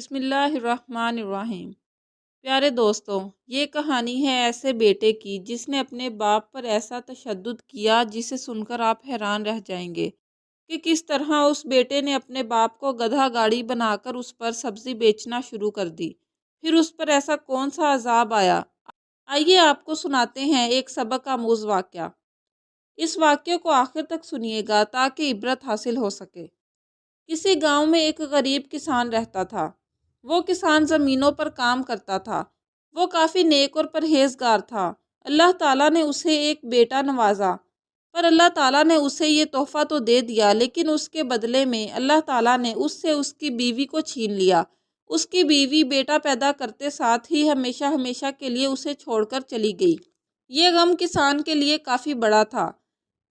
بسم اللہ الرحمن الرحیم۔ پیارے دوستوں، یہ کہانی ہے ایسے بیٹے کی جس نے اپنے باپ پر ایسا تشدد کیا جسے سن کر آپ حیران رہ جائیں گے کہ کس طرح اس بیٹے نے اپنے باپ کو گدھا گاڑی بنا کر اس پر سبزی بیچنا شروع کر دی۔ پھر اس پر ایسا کون سا عذاب آیا؟ آئیے آپ کو سناتے ہیں ایک سبق آموز واقعہ۔ اس واقعے کو آخر تک سنیے گا تاکہ عبرت حاصل ہو سکے۔ کسی گاؤں میں ایک غریب کسان رہتا تھا۔ وہ کسان زمینوں پر کام کرتا تھا۔ وہ کافی نیک اور پرہیزگار تھا۔ اللہ تعالیٰ نے اسے ایک بیٹا نوازا، پر اللہ تعالیٰ نے اسے یہ تحفہ تو دے دیا، لیکن اس کے بدلے میں اللہ تعالیٰ نے اس سے اس کی بیوی کو چھین لیا۔ اس کی بیوی بیٹا پیدا کرتے ساتھ ہی ہمیشہ ہمیشہ کے لیے اسے چھوڑ کر چلی گئی۔ یہ غم کسان کے لیے کافی بڑا تھا،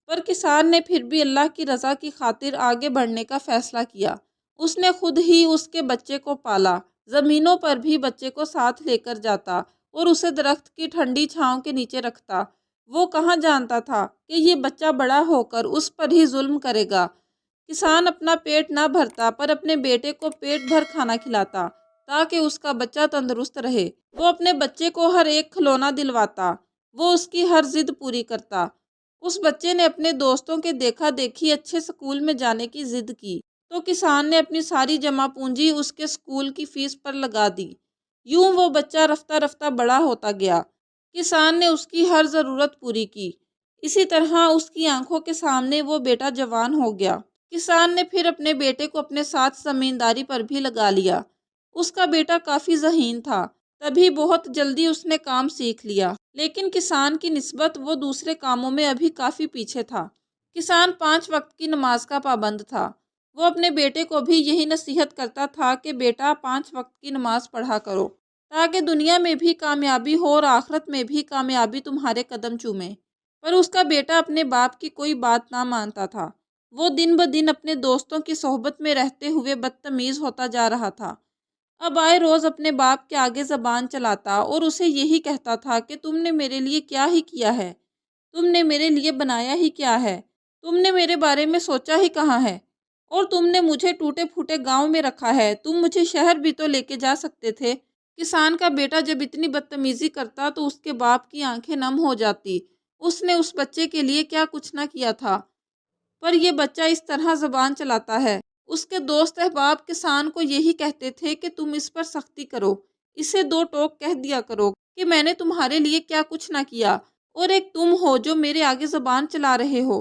پر کسان نے پھر بھی اللہ کی رضا کی خاطر آگے بڑھنے کا فیصلہ کیا۔ اس نے خود ہی اس کے بچے کو پالا، زمینوں پر بھی بچے کو ساتھ لے کر جاتا اور اسے درخت کی ٹھنڈی چھاؤں کے نیچے رکھتا۔ وہ کہاں جانتا تھا کہ یہ بچہ بڑا ہو کر اس پر ہی ظلم کرے گا۔ کسان اپنا پیٹ نہ بھرتا پر اپنے بیٹے کو پیٹ بھر کھانا کھلاتا تاکہ اس کا بچہ تندرست رہے۔ وہ اپنے بچے کو ہر ایک کھلونا دلواتا، وہ اس کی ہر ضد پوری کرتا۔ اس بچے نے اپنے دوستوں کے دیکھا دیکھی اچھے سکول میں جانے کی ضد کی تو کسان نے اپنی ساری جمع پونجی اس کے سکول کی فیس پر لگا دی۔ یوں وہ بچہ رفتہ رفتہ بڑا ہوتا گیا۔ کسان نے اس کی ہر ضرورت پوری کی۔ اسی طرح اس کی آنکھوں کے سامنے وہ بیٹا جوان ہو گیا۔ کسان نے پھر اپنے بیٹے کو اپنے ساتھ زمینداری پر بھی لگا لیا۔ اس کا بیٹا کافی ذہین تھا، تبھی بہت جلدی اس نے کام سیکھ لیا، لیکن کسان کی نسبت وہ دوسرے کاموں میں ابھی کافی پیچھے تھا۔ کسان 5 وقت کی نماز کا پابند تھا۔ وہ اپنے بیٹے کو بھی یہی نصیحت کرتا تھا کہ بیٹا 5 وقت کی نماز پڑھا کرو تاکہ دنیا میں بھی کامیابی ہو اور آخرت میں بھی کامیابی تمہارے قدم چومے۔ پر اس کا بیٹا اپنے باپ کی کوئی بات نہ مانتا تھا۔ وہ دن بدن اپنے دوستوں کی صحبت میں رہتے ہوئے بدتمیز ہوتا جا رہا تھا۔ اب آئے روز اپنے باپ کے آگے زبان چلاتا اور اسے یہی کہتا تھا کہ تم نے میرے لیے کیا ہی کیا ہے، تم نے میرے لیے بنایا ہی کیا ہے، تم نے میرے بارے میں سوچا ہی کہاں ہے، اور تم نے مجھے ٹوٹے پھوٹے گاؤں میں رکھا ہے، تم مجھے شہر بھی تو لے کے جا سکتے تھے۔ کسان کا بیٹا جب اتنی بدتمیزی کرتا تو اس کے باپ کی آنکھیں نم ہو جاتی۔ اس نے اس بچے کے لیے کیا کچھ نہ کیا تھا، پر یہ بچہ اس طرح زبان چلاتا ہے۔ اس کے دوست احباب کسان کو یہی کہتے تھے کہ تم اس پر سختی کرو، اسے 2 ٹوک کہہ دیا کرو کہ میں نے تمہارے لیے کیا کچھ نہ کیا، اور ایک تم ہو جو میرے آگے زبان چلا رہے ہو۔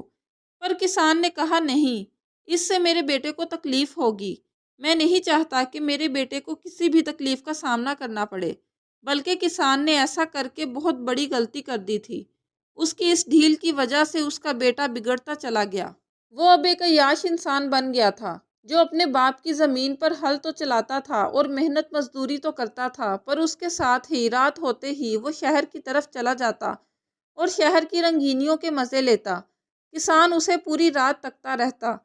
پر کسان نے کہا نہیں، اس سے میرے بیٹے کو تکلیف ہوگی۔ میں نہیں چاہتا کہ میرے بیٹے کو کسی بھی تکلیف کا سامنا کرنا پڑے۔ بلکہ کسان نے ایسا کر کے بہت بڑی غلطی کر دی تھی۔ اس کی اس ڈھیل کی وجہ سے اس کا بیٹا بگڑتا چلا گیا۔ وہ اب ایک عیاش انسان بن گیا تھا جو اپنے باپ کی زمین پر ہل تو چلاتا تھا اور محنت مزدوری تو کرتا تھا، پر اس کے ساتھ ہی رات ہوتے ہی وہ شہر کی طرف چلا جاتا اور شہر کی رنگینیوں کے مزے لیتا۔ کسان اسے پوری رات تکتا رہتا۔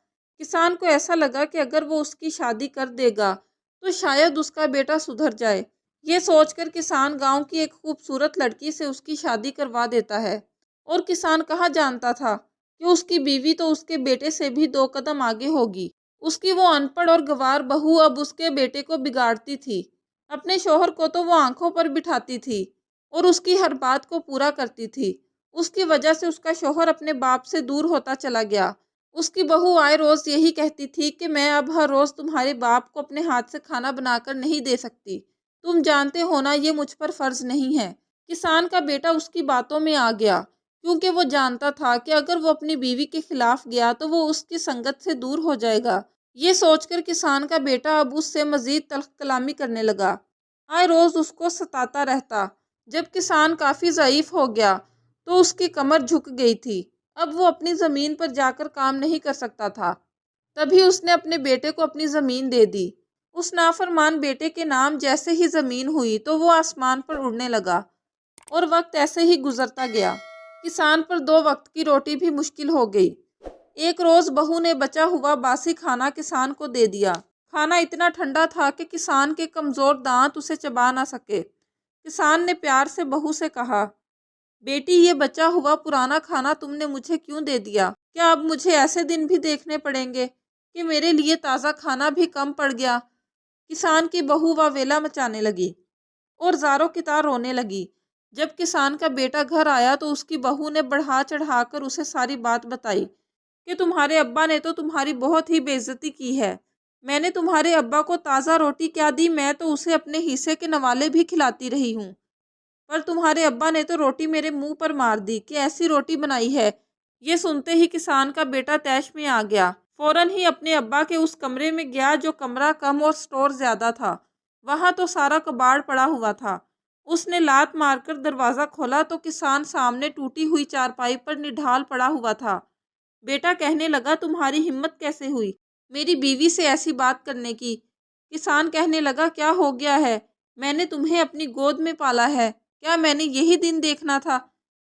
کسان کو ایسا لگا کہ اگر وہ اس کی شادی کر دے گا تو شاید اس کا بیٹا سدھر جائے۔ یہ سوچ کر کسان گاؤں کی ایک خوبصورت لڑکی سے اس کی شادی کروا دیتا ہے، اور کسان کہاں جانتا تھا کہ اس کی بیوی تو اس کے بیٹے سے بھی 2 قدم آگے ہوگی۔ اس کی وہ ان پڑھ اور گوار بہو اب اس کے بیٹے کو بگاڑتی تھی۔ اپنے شوہر کو تو وہ آنکھوں پر بٹھاتی تھی اور اس کی ہر بات کو پورا کرتی تھی۔ اس کی وجہ سے اس کا شوہر اپنے باپ سے دور ہوتا چلا گیا۔ اس کی بہو آئے روز یہی کہتی تھی کہ میں اب ہر روز تمہارے باپ کو اپنے ہاتھ سے کھانا بنا کر نہیں دے سکتی، تم جانتے ہو نا یہ مجھ پر فرض نہیں ہے۔ کسان کا بیٹا اس کی باتوں میں آ گیا، کیونکہ وہ جانتا تھا کہ اگر وہ اپنی بیوی کے خلاف گیا تو وہ اس کی سنگت سے دور ہو جائے گا۔ یہ سوچ کر کسان کا بیٹا اب اس سے مزید تلخ کلامی کرنے لگا۔ آئے روز اس کو ستاتا رہتا۔ جب کسان کافی ضعیف ہو گیا تو اس کی کمر جھک گئی تھی۔ اب وہ اپنی زمین پر جا کر کام نہیں کر سکتا تھا۔ تبھی اس نے اپنے بیٹے کو اپنی زمین دے دی۔ اس نافرمان بیٹے کے نام جیسے ہی زمین ہوئی تو وہ آسمان پر اڑنے لگا، اور وقت ایسے ہی گزرتا گیا۔ کسان پر 2 وقت کی روٹی بھی مشکل ہو گئی۔ ایک روز بہو نے بچا ہوا باسی کھانا کسان کو دے دیا۔ کھانا اتنا ٹھنڈا تھا کہ کسان کے کمزور دانت اسے چبا نہ سکے۔ کسان نے پیار سے بہو سے کہا، بیٹی یہ بچا ہوا پرانا کھانا تم نے مجھے کیوں دے دیا؟ کیا اب مجھے ایسے دن بھی دیکھنے پڑیں گے کہ میرے لیے تازہ کھانا بھی کم پڑ گیا؟ کسان کی بہو واویلا مچانے لگی اور زاروں کی طرح رونے لگی۔ جب کسان کا بیٹا گھر آیا تو اس کی بہو نے بڑھا چڑھا کر اسے ساری بات بتائی کہ تمہارے ابا نے تو تمہاری بہت ہی بے عزتی کی ہے۔ میں نے تمہارے ابا کو تازہ روٹی کیا دی، میں تو اسے اپنے حصے کے نوالے بھی کھلاتی رہی ہوں، پر تمہارے ابا نے تو روٹی میرے منہ پر مار دی کہ ایسی روٹی بنائی ہے۔ یہ سنتے ہی کسان کا بیٹا طیش میں آ گیا، فوراً ہی اپنے ابا کے اس کمرے میں گیا جو کمرہ کم اور سٹور زیادہ تھا۔ وہاں تو سارا کباڑ پڑا ہوا تھا۔ اس نے لات مار کر دروازہ کھولا تو کسان سامنے ٹوٹی ہوئی چارپائی پر نڈھال پڑا ہوا تھا۔ بیٹا کہنے لگا، تمہاری ہمت کیسے ہوئی میری بیوی سے ایسی بات کرنے کی؟ کسان کہنے لگا، کیا ہو گیا ہے؟ میں نے تمہیں اپنی گود میں پالا ہے، کیا میں نے یہی دن دیکھنا تھا؟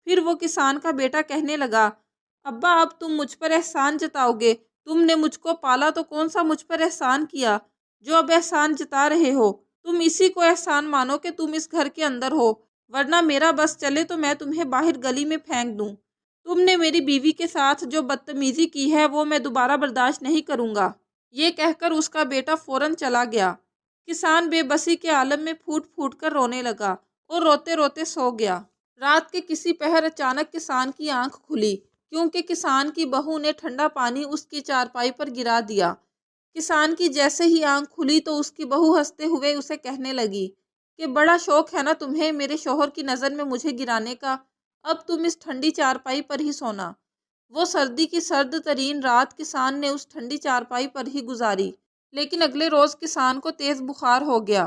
پھر وہ کسان کا بیٹا کہنے لگا، ابا اب تم مجھ پر احسان جتاؤ گے؟ تم نے مجھ کو پالا تو کون سا مجھ پر احسان کیا جو اب احسان جتا رہے ہو؟ تم اسی کو احسان مانو کہ تم اس گھر کے اندر ہو، ورنہ میرا بس چلے تو میں تمہیں باہر گلی میں پھینک دوں۔ تم نے میری بیوی کے ساتھ جو بدتمیزی کی ہے وہ میں دوبارہ برداشت نہیں کروں گا۔ یہ کہہ کر اس کا بیٹا فوراً چلا گیا۔ کسان بے بسی کے عالم میں پھوٹ پھوٹ کر رونے لگا اور روتے روتے سو گیا۔ رات کے کسی پہر اچانک کسان کی آنکھ کھلی، کیونکہ کسان کی بہو نے ٹھنڈا پانی اس کی چارپائی پر گرا دیا۔ کسان کی جیسے ہی آنکھ کھلی تو اس کی بہو ہنستے ہوئے اسے کہنے لگی کہ بڑا شوق ہے نا تمہیں میرے شوہر کی نظر میں مجھے گرانے کا، اب تم اس ٹھنڈی چارپائی پر ہی سونا۔ وہ سردی کی سرد ترین رات کسان نے اس ٹھنڈی چارپائی پر ہی گزاری، لیکن اگلے روز کسان کو تیز بخار ہو گیا۔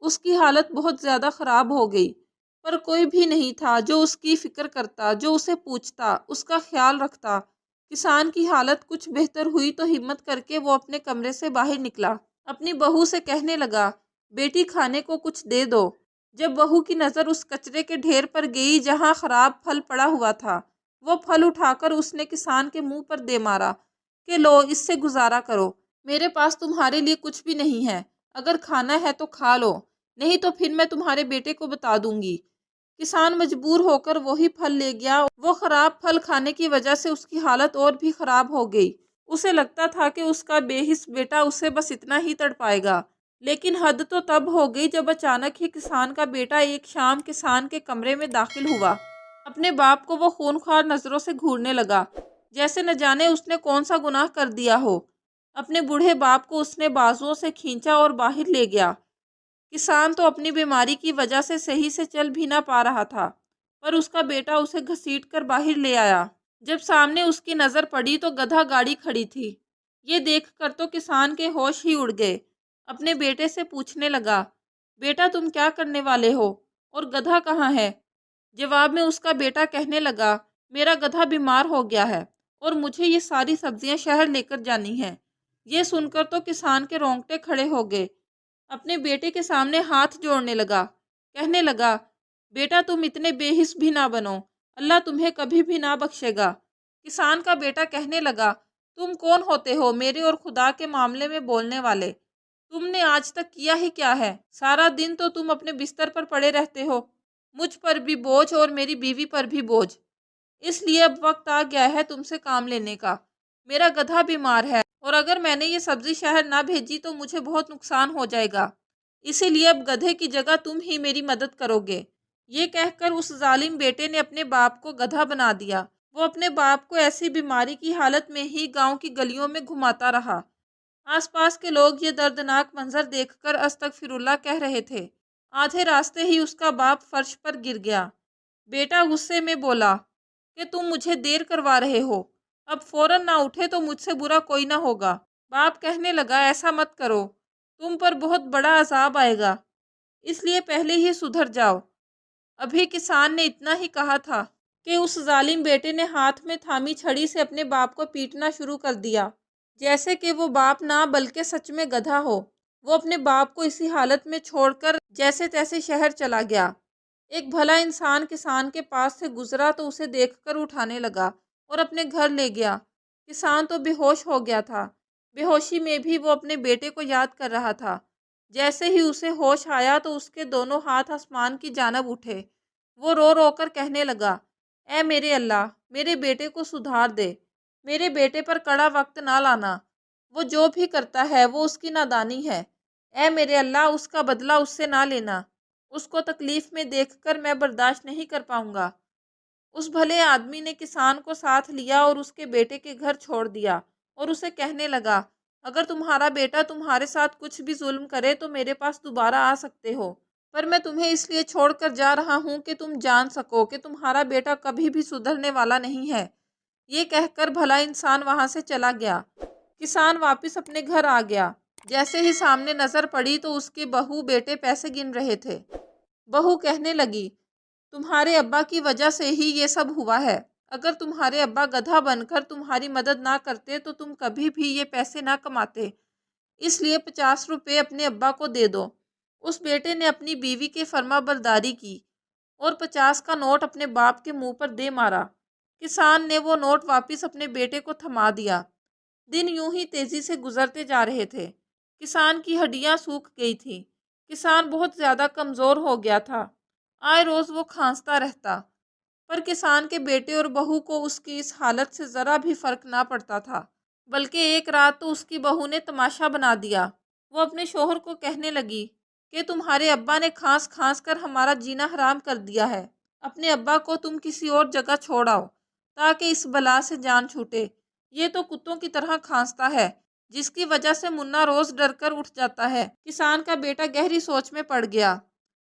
اس کی حالت بہت زیادہ خراب ہو گئی، پر کوئی بھی نہیں تھا جو اس کی فکر کرتا، جو اسے پوچھتا، اس کا خیال رکھتا۔ کسان کی حالت کچھ بہتر ہوئی تو ہمت کر کے وہ اپنے کمرے سے باہر نکلا، اپنی بہو سے کہنے لگا، بیٹی کھانے کو کچھ دے دو۔ جب بہو کی نظر اس کچرے کے ڈھیر پر گئی جہاں خراب پھل پڑا ہوا تھا، وہ پھل اٹھا کر اس نے کسان کے منہ پر دے مارا کہ لو اس سے گزارا کرو، میرے پاس تمہارے لیے کچھ بھی نہیں ہے، اگر کھانا ہے تو کھا لو، نہیں تو پھر میں تمہارے بیٹے کو بتا دوں گی۔ کسان مجبور ہو کر وہی پھل لے گیا۔ وہ خراب پھل کھانے کی وجہ سے اس کی حالت اور بھی خراب ہو گئی۔ اسے لگتا تھا کہ اس کا بے حس بیٹا اسے بس اتنا ہی تڑپائے گا، لیکن حد تو تب ہو گئی جب اچانک ہی کسان کا بیٹا ایک شام کسان کے کمرے میں داخل ہوا۔ اپنے باپ کو وہ خونخوار نظروں سے گھورنے لگا، جیسے نہ جانے اس نے کون سا گناہ کر دیا ہو۔ اپنے بوڑھے باپ کو اس نے بازوؤں سے کھینچا اور باہر لے گیا۔ کسان تو اپنی بیماری کی وجہ سے صحیح سے چل بھی نہ پا رہا تھا، پر اس کا بیٹا اسے گھسیٹ کر باہر لے آیا۔ جب سامنے اس کی نظر پڑی تو گدھا گاڑی کھڑی تھی۔ یہ دیکھ کر تو کسان کے ہوش ہی اڑ گئے۔ اپنے بیٹے سے پوچھنے لگا، بیٹا تم کیا کرنے والے ہو اور گدھا کہاں ہے؟ جواب میں اس کا بیٹا کہنے لگا، میرا گدھا بیمار ہو گیا ہے اور مجھے یہ ساری سبزیاں شہر لے کر جانی ہیں۔ یہ سن کر تو کسان کے رونگٹے کھڑے ہو گئے۔ اپنے بیٹے کے سامنے ہاتھ جوڑنے لگا، کہنے لگا، بیٹا تم اتنے بے حس بھی نہ بنو، اللہ تمہیں کبھی بھی نہ بخشے گا۔ کسان کا بیٹا کہنے لگا، تم کون ہوتے ہو میرے اور خدا کے معاملے میں بولنے والے؟ تم نے آج تک کیا ہی کیا ہے؟ سارا دن تو تم اپنے بستر پر پڑے رہتے ہو، مجھ پر بھی بوجھ اور میری بیوی پر بھی بوجھ، اس لیے اب وقت آ گیا ہے تم سے کام لینے کا۔ میرا گدھا بیمار ہے اور اگر میں نے یہ سبزی شہر نہ بھیجی تو مجھے بہت نقصان ہو جائے گا، اسی لیے اب گدھے کی جگہ تم ہی میری مدد کرو گے۔ یہ کہہ کر اس ظالم بیٹے نے اپنے باپ کو گدھا بنا دیا۔ وہ اپنے باپ کو ایسی بیماری کی حالت میں ہی گاؤں کی گلیوں میں گھماتا رہا۔ آس پاس کے لوگ یہ دردناک منظر دیکھ کر استغفر اللہ کہہ رہے تھے۔ آدھے راستے ہی اس کا باپ فرش پر گر گیا۔ بیٹا غصے میں بولا کہ تم مجھے دیر کروا رہے ہو، اب فوراً نہ اٹھے تو مجھ سے برا کوئی نہ ہوگا۔ باپ کہنے لگا، ایسا مت کرو، تم پر بہت بڑا عذاب آئے گا، اس لیے پہلے ہی سدھر جاؤ۔ ابھی کسان نے اتنا ہی کہا تھا کہ اس ظالم بیٹے نے ہاتھ میں تھامی چھڑی سے اپنے باپ کو پیٹنا شروع کر دیا، جیسے کہ وہ باپ نہ بلکہ سچ میں گدھا ہو۔ وہ اپنے باپ کو اسی حالت میں چھوڑ کر جیسے تیسے شہر چلا گیا۔ ایک بھلا انسان کسان کے پاس سے گزرا تو اسے دیکھ کر اٹھانے لگا اور اپنے گھر لے گیا۔ کسان تو بے ہوش ہو گیا تھا۔ بے ہوشی میں بھی وہ اپنے بیٹے کو یاد کر رہا تھا۔ جیسے ہی اسے ہوش آیا تو اس کے دونوں ہاتھ آسمان کی جانب اٹھے۔ وہ رو رو کر کہنے لگا، اے میرے اللہ، میرے بیٹے کو سدھار دے، میرے بیٹے پر کڑا وقت نہ لانا، وہ جو بھی کرتا ہے وہ اس کی نادانی ہے۔ اے میرے اللہ، اس کا بدلہ اس سے نہ لینا، اس کو تکلیف میں دیکھ کر میں برداشت نہیں کر پاؤں گا۔ اس بھلے آدمی نے کسان کو ساتھ لیا اور اس کے بیٹے کے گھر چھوڑ دیا اور اسے کہنے لگا، اگر تمہارا بیٹا تمہارے ساتھ کچھ بھی ظلم کرے تو میرے پاس دوبارہ آ سکتے ہو، پر میں تمہیں اس لیے چھوڑ کر جا رہا ہوں کہ تم جان سکو کہ تمہارا بیٹا کبھی بھی سدھرنے والا نہیں ہے۔ یہ کہہ کر بھلا انسان وہاں سے چلا گیا۔ کسان واپس اپنے گھر آ گیا۔ جیسے ہی سامنے نظر پڑی تو اس کے بہو بیٹے پیسے گن رہے تھے۔ بہو کہنے لگی، تمہارے ابا کی وجہ سے ہی یہ سب ہوا ہے۔ اگر تمہارے ابا گدھا بن کر تمہاری مدد نہ کرتے تو تم کبھی بھی یہ پیسے نہ کماتے، اس لیے 50 روپے اپنے ابا کو دے دو۔ اس بیٹے نے اپنی بیوی کے فرما برداری کی اور 50 کا نوٹ اپنے باپ کے منہ پر دے مارا۔ کسان نے وہ نوٹ واپس اپنے بیٹے کو تھما دیا۔ دن یوں ہی تیزی سے گزرتے جا رہے تھے۔ کسان کی ہڈیاں سوکھ گئی تھیں۔ کسان بہت زیادہ کمزور ہو گیا تھا۔ آئے روز وہ کھانستا رہتا، پر کسان کے بیٹے اور بہو کو اس کی اس حالت سے ذرا بھی فرق نہ پڑتا تھا، بلکہ ایک رات تو اس کی بہو نے تماشا بنا دیا۔ وہ اپنے شوہر کو کہنے لگی کہ تمہارے ابا نے کھانس کھانس کر ہمارا جینا حرام کر دیا ہے۔ اپنے ابا کو تم کسی اور جگہ چھوڑ آؤ تاکہ اس بلا سے جان چھوٹے۔ یہ تو کتوں کی طرح کھانستا ہے، جس کی وجہ سے منا روز ڈر کر اٹھ جاتا ہے۔ کسان کا بیٹا گہری سوچ میں پڑ گیا۔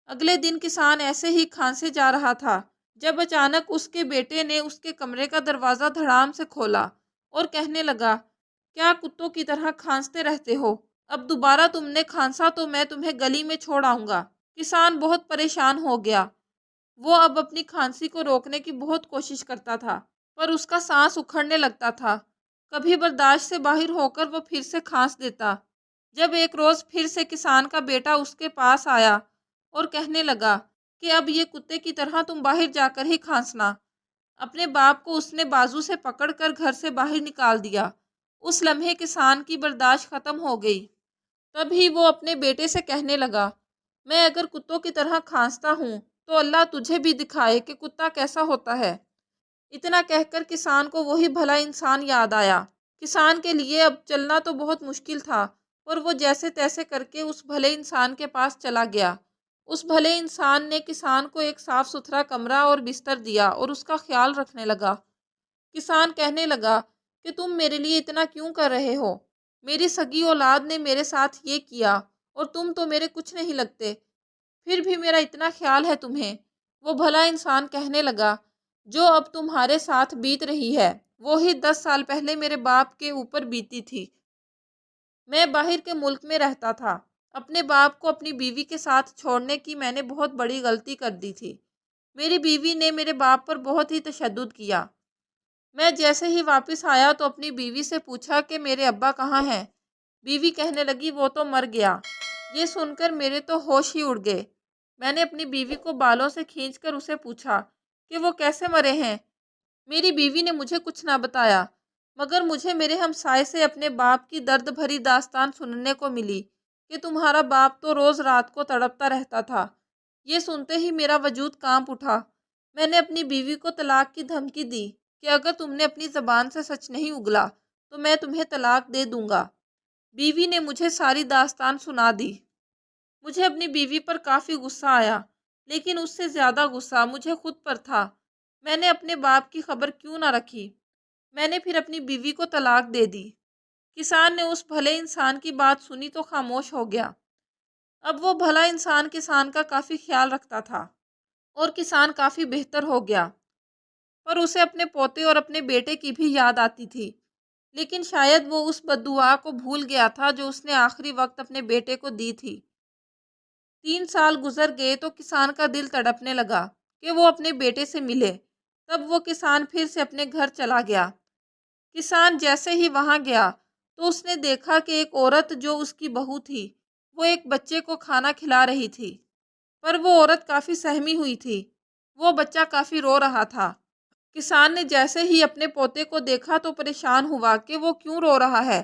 اگلے دن کسان ایسے ہی کھانسے جا رہا تھا جب اچانک اس کے بیٹے نے اس کے کمرے کا دروازہ دھڑام سے کھولا اور کہنے لگا، کیا کتوں کی طرح کھانستے رہتے ہو؟ اب دوبارہ تم نے کھانسا تو میں تمہیں گلی میں چھوڑ آؤں گا۔ کسان بہت پریشان ہو گیا۔ وہ اب اپنی کھانسی کو روکنے کی بہت کوشش کرتا تھا، پر اس کا سانس اکھڑنے لگتا تھا۔ کبھی برداشت سے باہر ہو کر وہ پھر سے کھانس دیتا۔ جب ایک روز پھر سے کسان کا بیٹا اس کے پاس آیا اور کہنے لگا کہ اب یہ کتے کی طرح تم باہر جا کر ہی کھانسنا، اپنے باپ کو اس نے بازو سے پکڑ کر گھر سے باہر نکال دیا۔ اس لمحے کسان کی برداشت ختم ہو گئی۔ تبھی وہ اپنے بیٹے سے کہنے لگا، میں اگر کتوں کی طرح کھانستا ہوں تو اللہ تجھے بھی دکھائے کہ کتا کیسا ہوتا ہے۔ اتنا کہہ کر کسان کو وہی بھلا انسان یاد آیا۔ کسان کے لیے اب چلنا تو بہت مشکل تھا، اور وہ جیسے تیسے کر کے اس بھلے انسان کے پاس چلا گیا۔ اس بھلے انسان نے کسان کو ایک صاف ستھرا کمرہ اور بستر دیا اور اس کا خیال رکھنے لگا۔ کسان کہنے لگا کہ تم میرے لیے اتنا کیوں کر رہے ہو؟ میری سگی اولاد نے میرے ساتھ یہ کیا اور تم تو میرے کچھ نہیں لگتے، پھر بھی میرا اتنا خیال ہے تمہیں۔ وہ بھلا انسان کہنے لگا، جو اب تمہارے ساتھ بیت رہی ہے وہی 10 سال پہلے میرے باپ کے اوپر بیتی تھی۔ میں باہر کے ملک میں رہتا تھا۔ اپنے باپ کو اپنی بیوی کے ساتھ چھوڑنے کی میں نے بہت بڑی غلطی کر دی تھی۔ میری بیوی نے میرے باپ پر بہت ہی تشدد کیا۔ میں جیسے ہی واپس آیا تو اپنی بیوی سے پوچھا کہ میرے ابا کہاں ہیں؟ بیوی کہنے لگی، وہ تو مر گیا۔ یہ سن کر میرے تو ہوش ہی اڑ گئے۔ میں نے اپنی بیوی کو بالوں سے کھینچ کر اسے پوچھا کہ وہ کیسے مرے ہیں۔ میری بیوی نے مجھے کچھ نہ بتایا، مگر مجھے میرے ہمسائے سے اپنے باپ کی درد بھری داستان سننے کو ملی کہ تمہارا باپ تو روز رات کو تڑپتا رہتا تھا۔ یہ سنتے ہی میرا وجود کانپ اٹھا۔ میں نے اپنی بیوی کو طلاق کی دھمکی دی کہ اگر تم نے اپنی زبان سے سچ نہیں اگلا تو میں تمہیں طلاق دے دوں گا۔ بیوی نے مجھے ساری داستان سنا دی۔ مجھے اپنی بیوی پر کافی غصہ آیا، لیکن اس سے زیادہ غصہ مجھے خود پر تھا۔ میں نے اپنے باپ کی خبر کیوں نہ رکھی؟ میں نے پھر اپنی بیوی کو طلاق دے دی۔ کسان نے اس بھلے انسان کی بات سنی تو خاموش ہو گیا۔ اب وہ بھلا انسان کسان کا کافی خیال رکھتا تھا اور کسان کافی بہتر ہو گیا، پر اسے اپنے پوتے اور اپنے بیٹے کی بھی یاد آتی تھی، لیکن شاید وہ اس بددعا کو بھول گیا تھا جو اس نے آخری وقت اپنے بیٹے کو دی تھی۔ 3 سال گزر گئے تو کسان کا دل تڑپنے لگا کہ وہ اپنے بیٹے سے ملے۔ تب وہ کسان پھر سے اپنے گھر چلا گیا۔ کسان جیسے ہی وہاں گیا تو اس نے دیکھا کہ ایک عورت جو اس کی بہو تھی وہ ایک بچے کو کھانا کھلا رہی تھی، پر وہ عورت کافی سہمی ہوئی تھی۔ وہ بچہ کافی رو رہا تھا۔ کسان نے جیسے ہی اپنے پوتے کو دیکھا تو پریشان ہوا کہ وہ کیوں رو رہا ہے،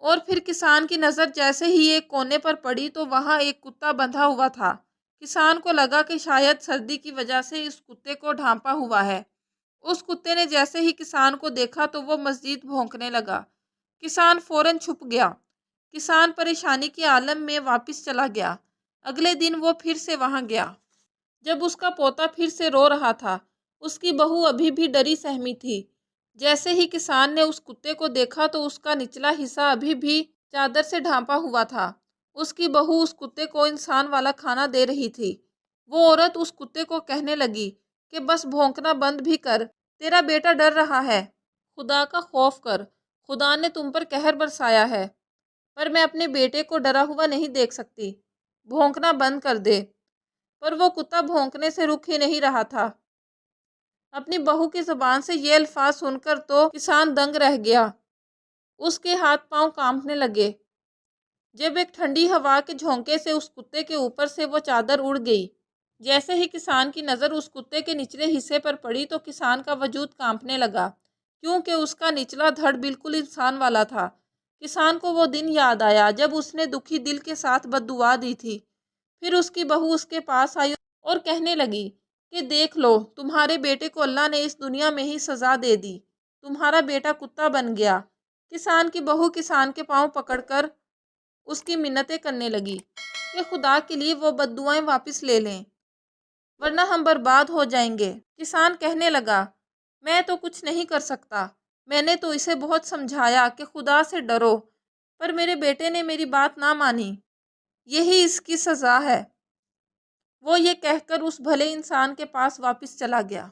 اور پھر کسان کی نظر جیسے ہی ایک کونے پر پڑی تو وہاں ایک کتا بندھا ہوا تھا۔ کسان کو لگا کہ شاید سردی کی وجہ سے اس کتے کو ڈھانپا ہوا ہے۔ اس کتے نے جیسے ہی کسان کو دیکھا تو وہ مزید بھونکنے لگا۔ کسان فوراً چھپ گیا۔ کسان پریشانی کے عالم میں واپس چلا گیا۔ اگلے دن وہ پھر سے وہاں گیا۔ جب اس کا پوتا پھر سے رو رہا تھا، اس کی بہو ابھی بھی ڈری سہمی تھی۔ جیسے ہی کسان نے اس کتے کو دیکھا تو اس کا نچلا حصہ ابھی بھی چادر سے ڈھانپا ہوا تھا۔ اس کی بہو اس کتے کو انسان والا کھانا دے رہی تھی۔ وہ عورت اس کتے کو کہنے لگی کہ بس بھونکنا بند بھی کر، تیرا بیٹا ڈر رہا ہے، خدا کا خوف کر، خدا نے تم پر قہر برسایا ہے، پر میں اپنے بیٹے کو ڈرا ہوا نہیں دیکھ سکتی، بھونکنا بند کر دے۔ پر وہ کتا بھونکنے سے رک ہی نہیں رہا تھا۔ اپنی بہو کی زبان سے یہ الفاظ سن کر تو کسان دنگ رہ گیا۔ اس کے ہاتھ پاؤں کانپنے لگے۔ جب ایک ٹھنڈی ہوا کے جھونکے سے اس کتے کے اوپر سے وہ چادر اڑ گئی، جیسے ہی کسان کی نظر اس کتے کے نچلے حصے پر پڑی تو کسان کا وجود کانپنے لگا، کیونکہ اس کا نچلا دھڑ بالکل انسان والا تھا۔ کسان کو وہ دن یاد آیا جب اس نے دکھی دل کے ساتھ بد دعا دی تھی۔ پھر اس کی بہو اس کے پاس آئی اور کہنے لگی کہ دیکھ لو، تمہارے بیٹے کو اللہ نے اس دنیا میں ہی سزا دے دی، تمہارا بیٹا کتا بن گیا۔ کسان کی بہو کسان کے پاؤں پکڑ کر اس کی منتیں کرنے لگی کہ خدا کے لیے وہ بد دعائیں واپس لے لیں، ورنہ ہم برباد ہو جائیں گے۔ کسان کہنے لگا، میں تو کچھ نہیں کر سکتا، میں نے تو اسے بہت سمجھایا کہ خدا سے ڈرو، پر میرے بیٹے نے میری بات نہ مانی، یہی اس کی سزا ہے۔ وہ یہ کہہ کر اس بھلے انسان کے پاس واپس چلا گیا۔